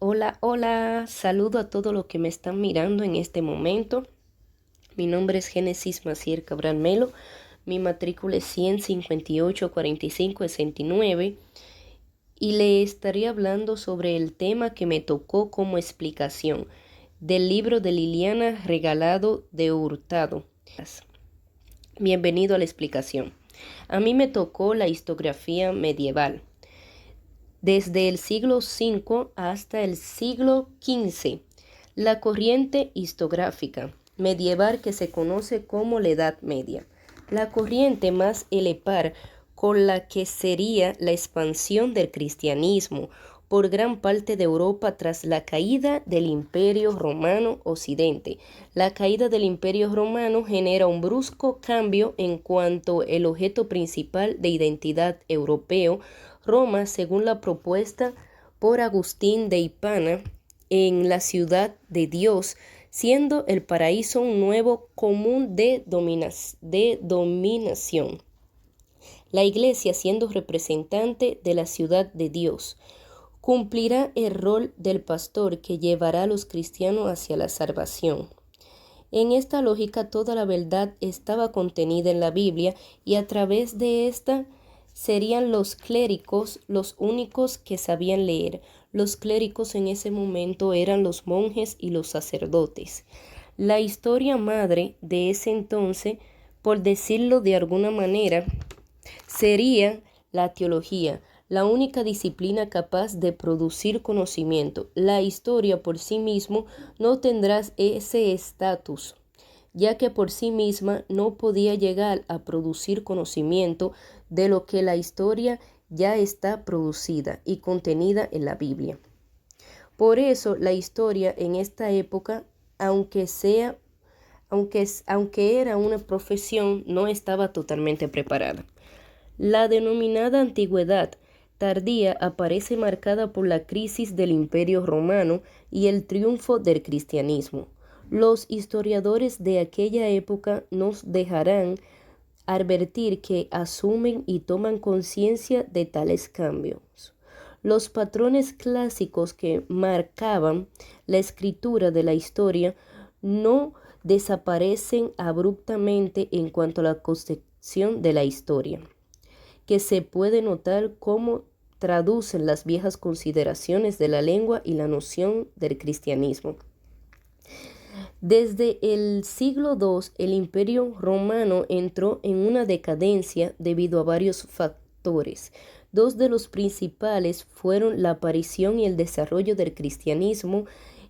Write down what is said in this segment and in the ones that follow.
Hola, hola, saludo a todos los que me están mirando en este momento. Mi nombre es Génesis Macier Cabral Melo, mi matrícula es 158-45-69 y le estaré hablando sobre el tema que me tocó como explicación del libro de Liliana Regalado de Hurtado. Bienvenido a la explicación. A mí me tocó la historiografía medieval. Desde el siglo V hasta el siglo XV, la corriente historiográfica medieval que se conoce como la Edad Media, la corriente más elevada con la que sería la expansión del cristianismo por gran parte de Europa tras la caída del Imperio Romano Occidente. La caída del Imperio Romano genera un brusco cambio en cuanto al objeto principal de identidad europeo. Roma, según la propuesta por Agustín de Hipona, en la ciudad de Dios, siendo el paraíso un nuevo común de dominación. La Iglesia, siendo representante de la ciudad de Dios, cumplirá el rol del pastor que llevará a los cristianos hacia la salvación. En esta lógica, toda la verdad estaba contenida en la Biblia y a través de esta serían los clérigos los únicos que sabían leer. Los clérigos en ese momento eran los monjes y los sacerdotes. La historia madre de ese entonces, por decirlo de alguna manera, sería la teología, la única disciplina capaz de producir conocimiento. La historia por sí mismo no tendrá ese estatus, ya que por sí misma no podía llegar a producir conocimiento de lo que la historia ya está producida y contenida en la Biblia. Por eso la historia en esta época, aunque era una profesión, no estaba totalmente preparada. La denominada antigüedad tardía aparece marcada por la crisis del Imperio Romano y el triunfo del cristianismo. Los historiadores de aquella época nos dejarán advertir que asumen y toman conciencia de tales cambios. Los patrones clásicos que marcaban la escritura de la historia no desaparecen abruptamente en cuanto a la concepción de la historia, que se puede notar cómo traducen las viejas consideraciones de la lengua y la noción del cristianismo. Desde el siglo II, el Imperio Romano entró en una decadencia debido a varios factores. Dos de los principales fueron la aparición y el desarrollo del cristianismo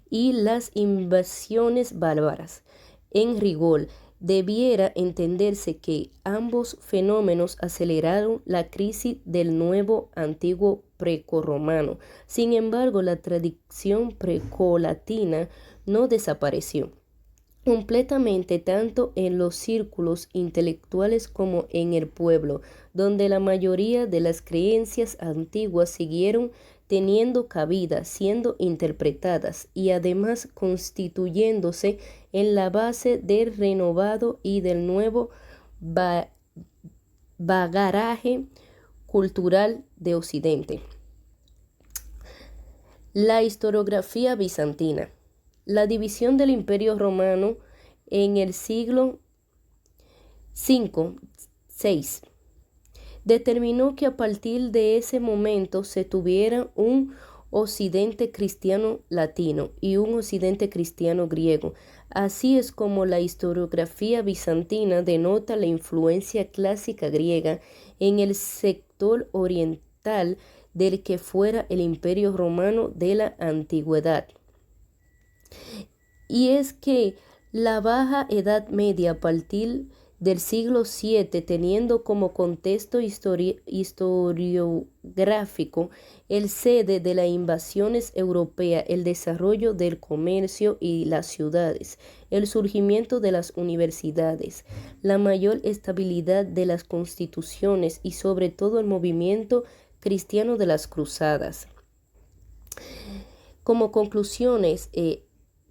y las invasiones bárbaras. En rigor, debiera entenderse que ambos fenómenos aceleraron la crisis del nuevo antiguo precorromano. Sin embargo, la tradición precolatina no desapareció completamente tanto en los círculos intelectuales como en el pueblo, donde la mayoría de las creencias antiguas siguieron teniendo cabida, siendo interpretadas y además constituyéndose en la base del renovado y del nuevo bagaraje cultural de Occidente. La historiografía bizantina. La división del Imperio Romano en el siglo V-VI determinó que a partir de ese momento se tuviera un occidente cristiano latino y un occidente cristiano griego. Así es como la historiografía bizantina denota la influencia clásica griega en el sector oriental del que fuera el Imperio Romano de la antigüedad. Y es que la Baja Edad Media, a partir del siglo VII, teniendo como contexto historiográfico el sede de las invasiones europeas, el desarrollo del comercio y las ciudades, el surgimiento de las universidades, la mayor estabilidad de las constituciones y sobre todo el movimiento cristiano de las cruzadas. Como conclusiones,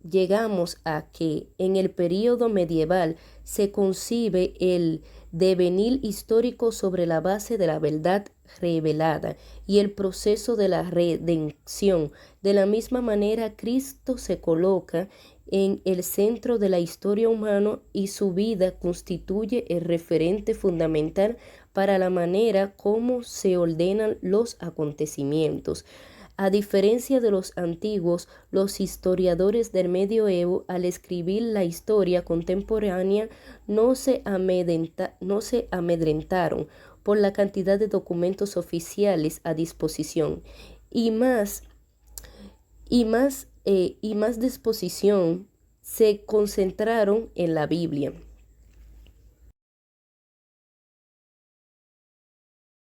llegamos a que en el período medieval se concibe el devenir histórico sobre la base de la verdad revelada y el proceso de la redención. De la misma manera, Cristo se coloca en el centro de la historia humana y su vida constituye el referente fundamental para la manera como se ordenan los acontecimientos. A diferencia de los antiguos, los historiadores del medioevo, al escribir la historia contemporánea, no se amedrentaron por la cantidad de documentos oficiales a disposición y más disposición se concentraron en la Biblia.